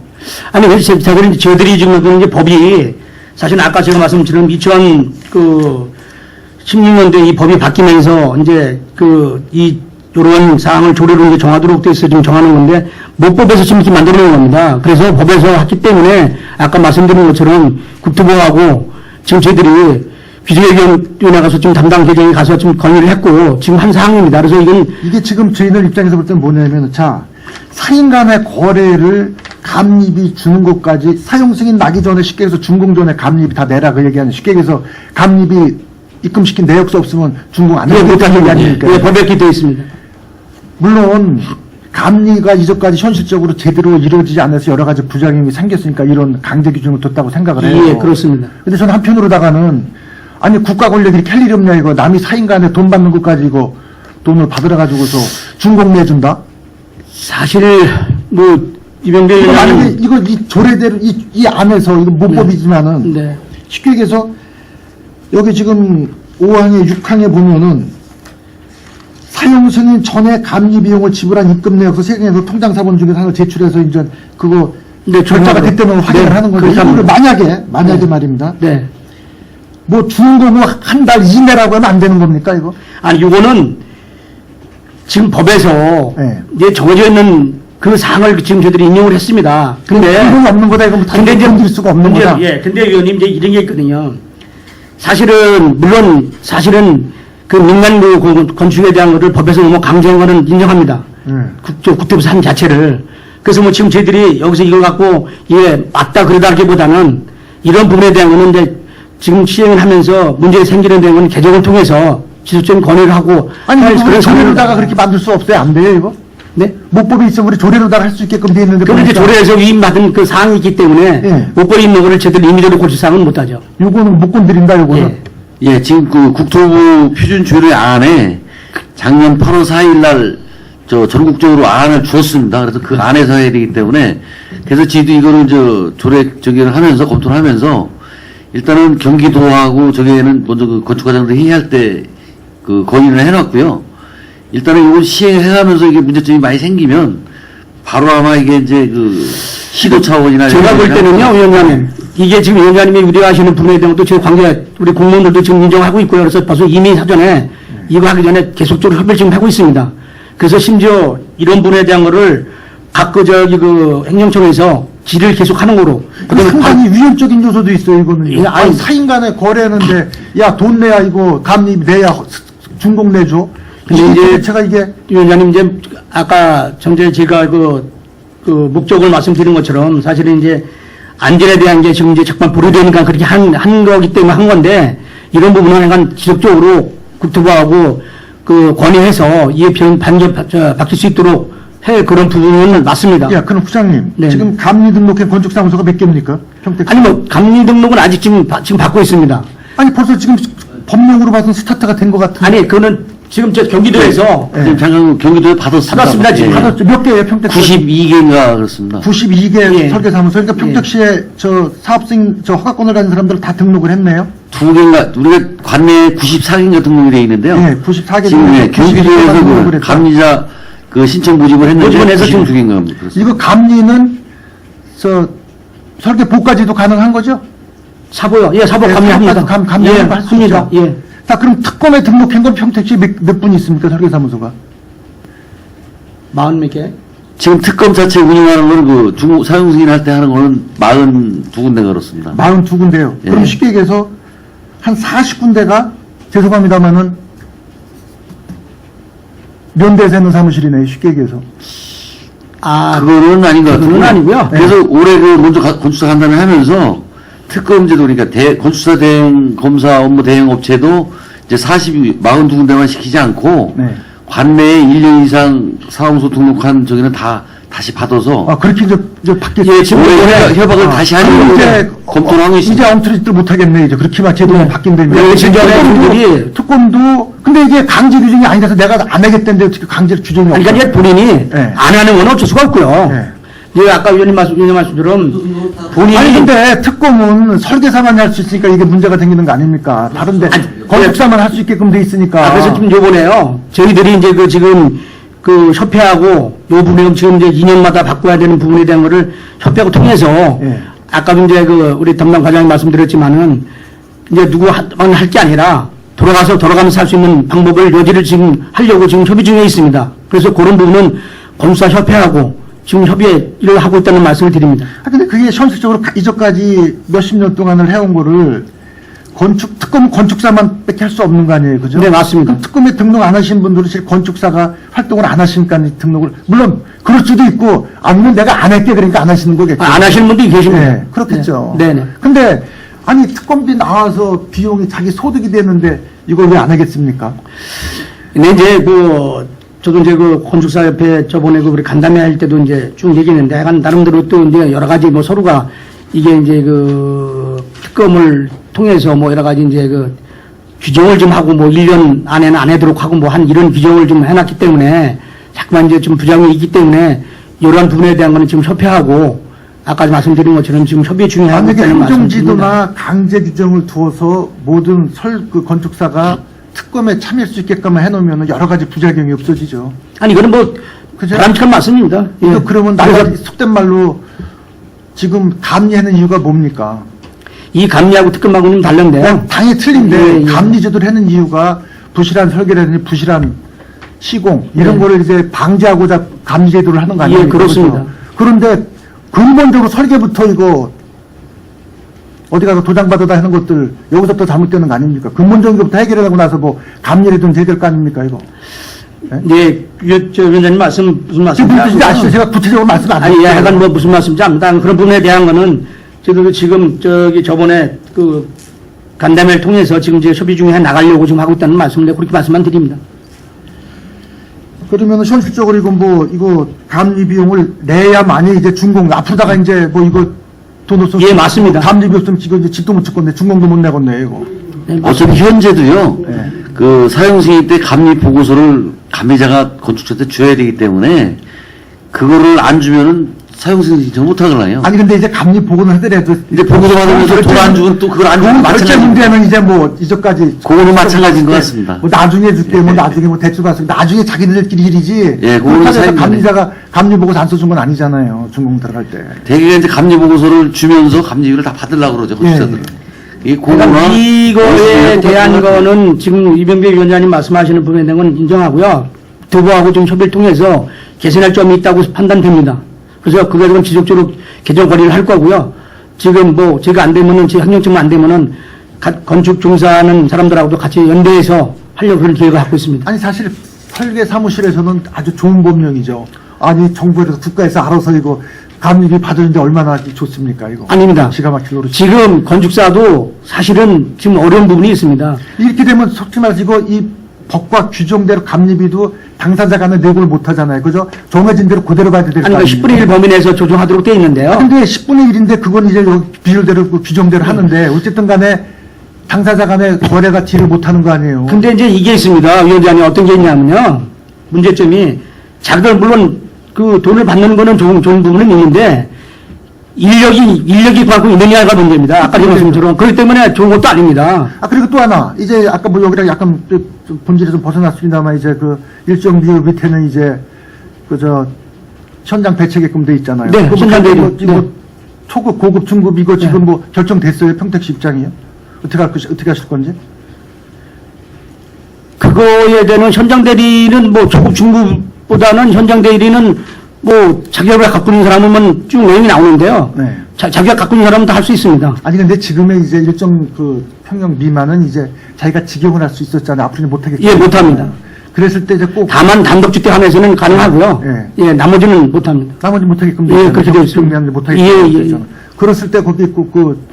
Speaker 2: 아니, 왜 저희들이 지금 그 이제 법이 사실 아까 제가 말씀드린 2016년도에 이 법이 바뀌면서 이제 요런 사항을 조례로 이제 정하도록 돼 있어 지금 정하는 건데 모법에서 지금 이렇게 만들어낸 겁니다. 그래서 법에서 했기 때문에 아까 말씀드린 것처럼 국토부하고 지금 저희들이 비정의위원회 가서 지금 담당 계정에 가서 지금 건의를 했고 지금 한 사항입니다. 그래서 이건
Speaker 1: 이게 지금 저희들 입장에서 볼 때는 뭐냐면 자 사인 간의 거래를 감립이 주는 것까지 사용 승인 나기 전에 쉽게 해서 준공 전에 감립이 다 내라 그 얘기하는 쉽게 해서 감립이 입금시킨 내역서 없으면 준공 안 해도 된다는 얘기 아닙니까?
Speaker 2: 예, 법에 기되어 있습니다.
Speaker 1: 물론 감리가 이전까지 현실적으로 제대로 이루어지지 않아서 여러 가지 부작용이 생겼으니까 이런 강제 기준을 뒀다고 생각을 해요.
Speaker 2: 예, 그렇습니다.
Speaker 1: 근데 저는 한편으로다가는 아니 국가 권력이 이렇게 할 일이 없냐 이거 남이 사인간에 돈 받는 것까지 이거 돈을 받으러 가지고서 준공 내준다?
Speaker 2: 사실 뭐 이병배
Speaker 1: 이거 만약에
Speaker 2: 의원님
Speaker 1: 이거 이 조례대로 이 안에서 이거 모법이지만은
Speaker 2: 네.
Speaker 1: 쉽게 얘기해서 여기 지금 5항에 6항에 보면은 사용 승인 전에 감리 비용을 지불한 입금 내역서 세경에서 통장 사본 중에 하나를 제출해서 이제 그거
Speaker 2: 네,
Speaker 1: 결자가
Speaker 2: 정확하게.
Speaker 1: 됐다면 확인을
Speaker 2: 네,
Speaker 1: 하는 건데
Speaker 2: 그렇게
Speaker 1: 이거를
Speaker 2: 합니다.
Speaker 1: 만약에
Speaker 2: 네.
Speaker 1: 말입니다.
Speaker 2: 네.
Speaker 1: 뭐 주는 거 뭐 한 달 이내라고 하면 안 되는 겁니까 이거?
Speaker 2: 아니, 요거는 지금 법에서
Speaker 1: 네.
Speaker 2: 이제 정해져 있는 그 사항을 지금 저희들이 인용을 했습니다. 근데
Speaker 1: 근데 없는 거다 이거
Speaker 2: 근데 이제
Speaker 1: 건드릴 수가 없는
Speaker 2: 근데,
Speaker 1: 거다.
Speaker 2: 예, 근데 의원님 이제 이런 게 있거든요. 사실은 그 민간 그 건축에 대한 것을 법에서 너무 강조한 거는 인정합니다. 국토부 산 자체를. 그래서 뭐 지금 저희들이 여기서 이걸 갖고 예 맞다 그러다기보다는 이런 부분에 대한 거는 이제 지금 시행을 하면서 문제가 생기는 데는 개정을 통해서 지속적인 권유를 하고
Speaker 1: 아니,
Speaker 2: 할
Speaker 1: 이거 우리
Speaker 2: 그런
Speaker 1: 조례로다가
Speaker 2: 상황입니다.
Speaker 1: 그렇게 만들 수 없어요? 안 돼요, 이거?
Speaker 2: 네?
Speaker 1: 목법이 있으면 우리 조례로다가 할 수 있게끔 돼 있는데.
Speaker 2: 그런데
Speaker 1: 보니까
Speaker 2: 조례에서 위임받은 그 사항이 있기 때문에
Speaker 1: 예.
Speaker 2: 목걸이 있는 거를 제대로 임의대로 고칠 사항은 못하죠.
Speaker 1: 요거는 못 건드린다, 요거는.
Speaker 2: 예.
Speaker 5: 예, 지금 그 국토부 표준 조례 안에 작년 8월 4일 날 전국적으로 안을 주었습니다. 그래서 그 안에서 해야 되기 때문에 그래서 저희도 이거를 조례 저기를 하면서 검토를 하면서 일단은 경기도하고 저기에는 먼저 그 건축과장들 회의할 때 그 건의를 해놨고요. 일단은 이걸 시행해가면서 이게 문제점이 많이 생기면 바로 아마 이게 이제 그 시도 차원이나
Speaker 2: 제가 볼 때는요, 위원장님. 이게 지금 위원장님이 우려하시는 부분에 대한 것도 제 관계, 우리 공무원들도 지금 인정하고 있고요. 그래서 벌써 이미 사전에 이거 하기 전에 계속적으로 협의를 지금 하고 있습니다. 그래서 심지어 이런 부분에 대한 거를 각 그 행정청에서 질의를 계속 하는 거로. 그다음에
Speaker 1: 상당히 위헌적인 요소도 있어요, 이거는.
Speaker 2: 예,
Speaker 1: 아니, 사인 간에 거래하는데, 야, 돈 내야 이거 감립 내야 중공 내줘.
Speaker 2: 근데 이제
Speaker 1: 제가 이게
Speaker 2: 위원장님 이제 아까 전에 제가 그 목적을 말씀드린 것처럼 사실은 이제 안전에 대한 게 지금 이제 잠깐 보류되니까 그렇게 한 거기 때문에 한 건데 이런 부분은 약간 지속적으로 국토부하고 그 건의해서 이에 바뀔 수 있도록 해 그런 부분은 맞습니다.
Speaker 1: 야, 그럼 부장님,
Speaker 2: 네.
Speaker 1: 지금 감리 등록한 건축사무소가 몇 개입니까? 평택.
Speaker 2: 아니 뭐 감리 등록은 아직 지금 받고 있습니다.
Speaker 1: 아니, 벌써 지금 법령으로 봐서는 스타트가 된 것 같은데.
Speaker 2: 아니 그거는 지금 저 경기도에서
Speaker 1: 네.
Speaker 5: 지금 잠깐 경기도에 받았습니다.
Speaker 2: 받았습니다, 지금.
Speaker 1: 받았죠. 몇 개예요, 평택?
Speaker 5: 92개인가 그렇습니다.
Speaker 1: 92개
Speaker 2: 예.
Speaker 1: 설계사무소. 그러니까 평택시에 저 사업생, 저 허가권을 가진 사람들 다 등록을 했네요.
Speaker 5: 2개인가 우리가 관내에 94개인가 등록이 되어 있는데요.
Speaker 1: 예, 94개
Speaker 5: 지금 예, 경기도에서
Speaker 1: 등록을
Speaker 5: 그
Speaker 1: 했다.
Speaker 5: 감리자 그 신청 모집을 했는데
Speaker 2: 모집을 해서 지금
Speaker 5: 92개인가 그렇습니다.
Speaker 1: 이거 감리는 저 설계 보까지도 가능한 거죠?
Speaker 2: 사보요. 예, 사보
Speaker 1: 네,
Speaker 2: 감리합니다.
Speaker 1: 감리하는
Speaker 2: 예,
Speaker 1: 걸할수
Speaker 2: 합니다.
Speaker 1: 있죠.
Speaker 2: 예.
Speaker 1: 자, 그럼 특검에 등록한 건 평택시 몇 분 있습니까? 설계사무소가?
Speaker 2: 40몇 개.
Speaker 5: 지금 특검 자체 운영하는 거는 그 사용 승인할 때 하는 거는 42군데 그렇습니다.
Speaker 1: 42군데요.
Speaker 5: 예.
Speaker 1: 그럼 쉽게 얘기해서 한 40군데가 죄송합니다만은 면대에서 있는 사무실이네요. 쉽게 얘기해서.
Speaker 2: 아,
Speaker 5: 그거는 아닌 것 같고요.
Speaker 2: 그건 아니고요.
Speaker 5: 그래서 올해 그 먼저 건축사 간담회 하면서 특검제도 그러니까 건축사 대행 검사 업무 대행 업체도 이제 42군데만 시키지 않고
Speaker 1: 네.
Speaker 5: 관내에 1년 이상 사무소 등록한 저기는 다 다시 받아서
Speaker 1: 아, 그렇게 이제 바뀌었죠.
Speaker 2: 예, 지금
Speaker 5: 올해 협약을 다시 하는 걸 검토를 하고 있습니다.
Speaker 1: 이제 엉터리도 못하겠네. 이제 그렇게만 제도가 바뀐다면.
Speaker 2: 네, 진전에 분들이
Speaker 1: 특검도 근데 이게 강제 규정이 아니라서 내가 안 하겠다는데 어떻게 강제 규정이
Speaker 2: 아니, 그러니까 이제 본인이
Speaker 1: 네.
Speaker 2: 안 하는 건 어쩔 수가 없고요.
Speaker 1: 네.
Speaker 2: 이제 아까 위원님 말씀처럼 본인이
Speaker 1: 아니 근데 특검은 설계사만 할 수 있으니까 이게 문제가 생기는 거 아닙니까? 다른데 건축사만 할 수 있게끔 돼 있으니까.
Speaker 2: 아, 그래서 지금 요번에요. 저희들이 이제 지금 협회하고 요 부분을 지금 이제 2년마다 바꿔야 되는 부분에 대한 거를 협회하고 통해서
Speaker 1: 예.
Speaker 2: 아까 이제 우리 담당 과장이 말씀드렸지만은 이제 누구만 할 게 아니라 돌아가면서 할 수 있는 방법을 여지를 지금 하려고 지금 협의 중에 있습니다. 그래서 그런 부분은 건축사 협회하고 지금 협의를 하고 있다는 말씀을 드립니다.
Speaker 1: 아, 근데 그게 현실적으로 이전까지 몇십 년 동안을 해온 거를 특검 건축사만 밖에 할 수 없는 거 아니에요, 그죠?
Speaker 2: 네, 맞습니다.
Speaker 1: 그럼 특검에 등록 안 하신 분들은 실 건축사가 활동을 안 하시니까 등록을 물론 그럴 수도 있고 아니면 내가 안 할게 그러니까 안 하시는 거겠죠.
Speaker 2: 안 하시는 분도 계십니다.
Speaker 1: 네, 그렇겠죠.
Speaker 2: 네, 네.
Speaker 1: 근데 아니 특검비 나와서 비용이 자기 소득이 되는데 이걸 왜 안 하겠습니까?
Speaker 2: 근데 이제 저도 이제 건축사협회 저번에 우리 간담회 할 때도 이제 쭉 얘기했는데 약간 나름대로 또 이제 여러 가지 서로가 이게 이제 특검을 통해서 여러 가지 이제 규정을 좀 하고 1년 안에는 안 하도록 하고 한 이런 규정을 좀 해놨기 때문에 자꾸만 이제 좀 부작용이 있기 때문에 이러한 부분에 대한 거는 지금 협회하고 아까 말씀드린 것처럼 지금 협의 중에 하고
Speaker 1: 만약에
Speaker 2: 있다는 말씀드립니다.
Speaker 1: 행정지도나 강제 규정을 두어서 모든 건축사가 특검에 참여할 수 있게끔 해놓으면 여러 가지 부작용이 없어지죠.
Speaker 2: 아니 이거는
Speaker 1: 그죠?
Speaker 2: 바람직한 말씀입니다. 예.
Speaker 1: 이거 그러면
Speaker 2: 그래서
Speaker 1: 나가 속된 말로 지금 감리하는 이유가 뭡니까?
Speaker 2: 이 감리하고 특검하고는 다른데요.
Speaker 1: 당이 틀린데
Speaker 2: 예, 예.
Speaker 1: 감리제도를 하는 이유가 부실한 설계라든지 부실한 시공 이런
Speaker 2: 네.
Speaker 1: 거를 이제 방지하고자 감리제도를 하는 거 아니에요?
Speaker 2: 예, 그렇습니다.
Speaker 1: 그런데 근본적으로 설계부터 이거 어디 가서 도장받아다 하는 것들 여기서부터 잘못되는 거 아닙니까? 근본적인 것부터 해결하고 나서 감리라든지 해결 거 아닙니까 이거?
Speaker 2: 네, 위원장님 말씀 무슨
Speaker 1: 지금 무슨 뜻인지
Speaker 2: 말씀인지
Speaker 1: 아시죠? 제가 구체적으로 말씀 안
Speaker 2: 아니,
Speaker 1: 드릴게요.
Speaker 2: 약간 무슨 말씀인지 압니다. 그런 부분에 대한 거는 저도 지금 저번에 간담회를 통해서 지금 이제 협의 중에 나가려고 지금 하고 있다는 말씀을 그렇게 말씀만 드립니다.
Speaker 1: 그러면 현실적으로 이거 감리 비용을 내야만이 이제 준공 앞으로다가 이제 뭐 이거 돈 없어.
Speaker 2: 예, 맞습니다.
Speaker 1: 감리비 없으면 이거 이제 집도 못 짓겠네. 준공도 못 내겠네 이거.
Speaker 5: 어차피 현재도요,
Speaker 1: 네.
Speaker 5: 그 사용 승인 때 감리 보고서를 감리자가 건축자한테 줘야 되기 때문에 그거를 안 주면은 사용 승인 신청 못 하잖아요.
Speaker 1: 아니 근데 이제 감리 보고는 하더라도
Speaker 5: 근데 보고서 받으면서 돈 안 주면 또 그걸 안 주면
Speaker 1: 결제
Speaker 5: 마찬가지.
Speaker 1: 문제는 이제 뭐 이전까지
Speaker 5: 그거는 마찬가지인 것 같습니다.
Speaker 1: 뭐 나중에 줄게 뭐 나중에 뭐 대출 받을 나중에 자기들끼리 일이지.
Speaker 5: 예, 그거는
Speaker 1: 그렇다고 해서
Speaker 5: 사용이네.
Speaker 1: 감리자가 감리 보고서 안 써준 건 아니잖아요. 준공 들어갈 때.
Speaker 5: 대개가 이제 감리 보고서를 주면서 감리비를 다 받으려고 그러죠, 건축자들은. 이
Speaker 2: 그러니까
Speaker 5: 공무나
Speaker 2: 이거에 대한 거는 지금 이병배 위원장님 말씀하시는 부분에 대한 건 인정하고요. 두부하고 좀 협의를 통해서 개선할 점이 있다고 판단됩니다. 그래서 그거에 대한 지속적으로 개정 관리를 할 거고요. 지금 뭐 제가 안 되면은 제 행정처만 안 되면은 건축 종사하는 사람들하고도 같이 연대해서 하려고 그런 계획을 갖고 있습니다.
Speaker 1: 아니 사실 설계 사무실에서는 아주 좋은 법령이죠. 아니 정부에서 국가에서 알아서 이거 감리비 받으는데 얼마나 좋습니까 이거.
Speaker 2: 아닙니다.
Speaker 1: 기가 막힐 노릇.
Speaker 2: 지금 건축사도 사실은 지금 어려운 부분이 있습니다.
Speaker 1: 이렇게 되면 솔직히 말해서 이거 이 법과 규정대로 감리비도 당사자 간에 내고를 못 하잖아요. 그죠? 정해진 대로 그대로 받아야 될 거
Speaker 2: 아니,
Speaker 1: 아니에요.
Speaker 2: 그 10분의 1 범위 내에서 조정하도록 되어 있는데요.
Speaker 1: 근데 10분의 1인데 그건 이제 여기 비율대로 그 규정대로 하는데 어쨌든 간에 당사자 간에 거래가 딜을 못 하는 거 아니에요.
Speaker 2: 근데 이제 이게 있습니다. 위원장님 어떤 게 있냐면요. 문제점이 자기들 물론 그 돈을 받는 거는 좋은 부분은 있는데 인력이 갖고 있느냐가 문제입니다. 아까 전에 말씀처럼. 그렇기 때문에 좋은 것도 아닙니다.
Speaker 1: 그리고 또 하나 이제 아까 뭐 여기랑 약간 좀 본질이 좀 벗어났습니다만 이제 그 일정 비율 밑에는 이제 그저 현장 배치게끔 돼 있잖아요.
Speaker 2: 네,
Speaker 1: 그거
Speaker 2: 현장
Speaker 1: 뭐,
Speaker 2: 대리.
Speaker 1: 뭐
Speaker 2: 네.
Speaker 1: 초급, 고급, 중급 이거
Speaker 2: 네.
Speaker 1: 지금 뭐 결정됐어요? 평택시 입장이요? 어떻게 하실 건지?
Speaker 2: 그거에 대한 현장 대리는 뭐 조급 중급보다는 현장 대리는 뭐 자격을 갖고 있는 사람은 쭉 내용이 나오는데요.
Speaker 1: 네.
Speaker 2: 자기가 갖고 있는 사람은 다 할 수 있습니다.
Speaker 1: 아니 근데 지금의 이제 일정 그 평형 미만은 이제 자기가 직영을 할 수 있었잖아요. 앞으로는 못하겠죠.
Speaker 2: 예, 못합니다.
Speaker 1: 그랬을 때 이제 꼭
Speaker 2: 다만 단독주택하면서는 가능하고요.
Speaker 1: 예.
Speaker 2: 나머지는 못합니다.
Speaker 1: 나머지 못하게끔
Speaker 2: 예, 그렇게 되어 있습니다.
Speaker 1: 정리하는데 못하게끔
Speaker 2: 예, 예,
Speaker 1: 돼 있잖아요. 그랬을 때 거기 그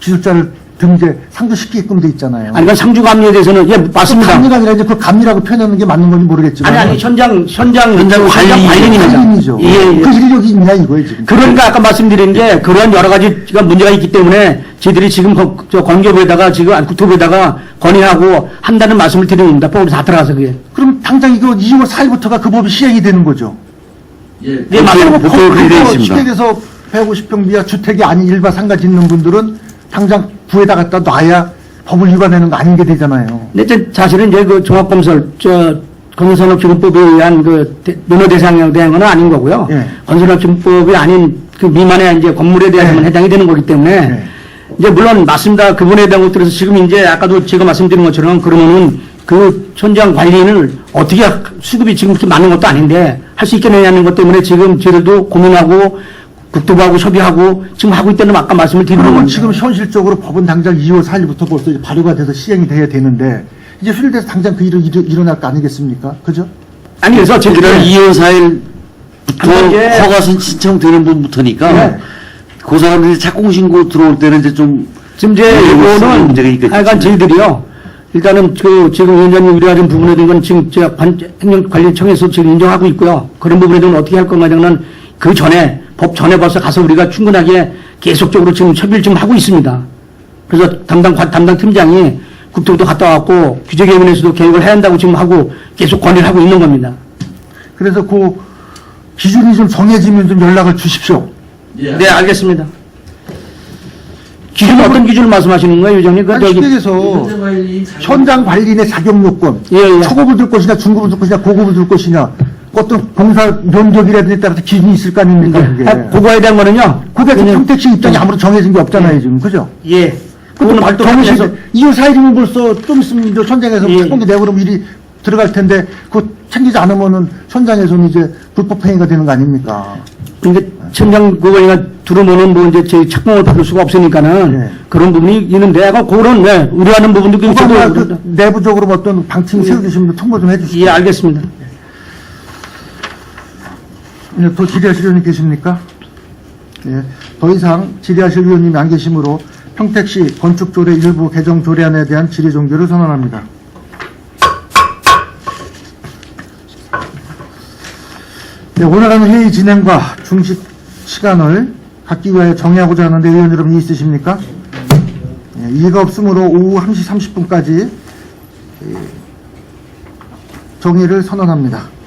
Speaker 1: 기술자를 등재 상주시키게끔 돼 있잖아요.
Speaker 2: 아니, 그 상주감리에 대해서는 예, 맞습니다.
Speaker 1: 감리가 아니라 이제 그 감리라고 표현하는 게 맞는 건지 모르겠지만
Speaker 2: 아니, 현장
Speaker 1: 관리인이죠.
Speaker 2: 관리인이죠. 예, 예.
Speaker 1: 그 인력이 있냐 이거예요 지금.
Speaker 2: 그러니까 아까 말씀드린 게 그런 여러 가지가 문제가 있기 때문에 저희들이 지금 저 건교부에다가 지금 국토부에다가 건의하고 한다는 말씀을 드리는 겁니다. 법으로 다 들어가서 그게.
Speaker 1: 그럼 당장 이거 2월 4일부터가 그 법이 시행이 되는 거죠.
Speaker 5: 예,
Speaker 2: 네, 맞아요.
Speaker 5: 보통 그렇게 되어 있습니다.
Speaker 1: 시댁에서 150평 미하 주택이 아닌 일반 상가 짓는 분들은 당장 구에다 갖다 놔야 법을 위반하는 거 아닌 게 되잖아요.
Speaker 2: 근데 사실은 이제 그 종합건설, 건설산업기준법에 의한 면허 대상에 대한 건 아닌 거고요.
Speaker 1: 예.
Speaker 2: 건설산업기준법이 아닌 그 미만의 이제 건물에 대해서만
Speaker 1: 예.
Speaker 2: 해당이 되는 거기 때문에
Speaker 1: 예.
Speaker 2: 이제 물론 맞습니다. 그분에 대한 것들에서 지금 이제 아까도 제가 말씀드린 것처럼 그러면은 그 현장 관리인을 어떻게 수급이 지금부터 맞는 것도 아닌데 할 수 있겠느냐는 것 때문에 지금 저희들도 고민하고 국토부하고 협의하고 지금 하고 있다는 아까 말씀을 드리는
Speaker 1: 그러면
Speaker 2: 겁니다.
Speaker 1: 지금 현실적으로 법은 당장 2월 4일부터 벌써 이제 발효가 돼서 시행이 돼야 되는데 이제 수일돼서 당장 그 일이 일어날 거 아니겠습니까? 그죠?
Speaker 2: 아니 그래서
Speaker 5: 저희들은
Speaker 2: 저희들은
Speaker 5: 2월 4일부터
Speaker 2: 예.
Speaker 5: 허가선 신청되는 분부터니까
Speaker 1: 네.
Speaker 5: 그 사람들이 착공신고 들어올 때는 이제 좀
Speaker 2: 지금 이제 이거는
Speaker 5: 문제가 있겠죠.
Speaker 2: 하여간 저희들이요. 일단은 지금 위원장님 우려하는 부분에 대한 건 지금 제가 행정관리청에서 지금 인정하고 있고요. 그런 부분에 대한 어떻게 할 건가는 그 전에 법 전에 벌써 가서 우리가 충분하게 계속적으로 지금 협의를 지금 하고 있습니다. 그래서 담당 팀장이 국토부도 갔다 왔고 규제개혁위원회에서도 개혁을 해야 한다고 지금 하고 계속 건의를 하고 있는 겁니다.
Speaker 1: 그래서 그 기준이 좀 정해지면 좀 연락을 주십시오.
Speaker 2: 네, 알겠습니다. 기준 어떤 기준을 말씀하시는 거예요, 위원장님?
Speaker 1: 아니, 시댁에서 현장 관리인의 자격 요건,
Speaker 2: 예.
Speaker 1: 초급을 들 것이냐, 중급을 들 것이냐, 고급을 들 것이냐, 어떤 공사 면적이라든지 따라서 기준이 있을 거 아닙니까, 그게.
Speaker 2: 그거에 대한 거는요.
Speaker 1: 그게 평택시 입장이 아무런 정해진 게 없잖아요, 지금. 그죠?
Speaker 2: 예. 그거는
Speaker 1: 정해서
Speaker 2: 발동해서
Speaker 1: 2월 4일이면 벌써 좀 있으면 이제 현장에서
Speaker 2: 예.
Speaker 1: 착공이 되고 그러면 일이 들어갈 텐데, 그거 챙기지 않으면은 현장에서는 이제 불법행위가 되는 거 아닙니까?
Speaker 2: 근데 천장 그거가 들어오면은 뭐 이제 저희 착공을 받을 수가 없으니까는
Speaker 1: 예.
Speaker 2: 그런 부분이 있는데 약간 그런 우려하는 부분도 좀
Speaker 1: 그거 아마
Speaker 2: 저도
Speaker 1: 그 내부적으로 뭐 어떤 방침 세워주시면 통보 좀 해주시죠.
Speaker 2: 예, 알겠습니다.
Speaker 1: 더 질의하실 의원님 계십니까? 예. 더 이상 질의하실 의원님이 안 계시므로 평택시 건축조례 일부 개정 조례안에 대한 질의 종결을 선언합니다. 네, 오늘 하는 회의 진행과 중식 시간을 갖기 위하여 정의하고자 하는데 의원 여러분 있으십니까? 네, 이의가 없으므로 오후 1시 30분까지 정의를 선언합니다.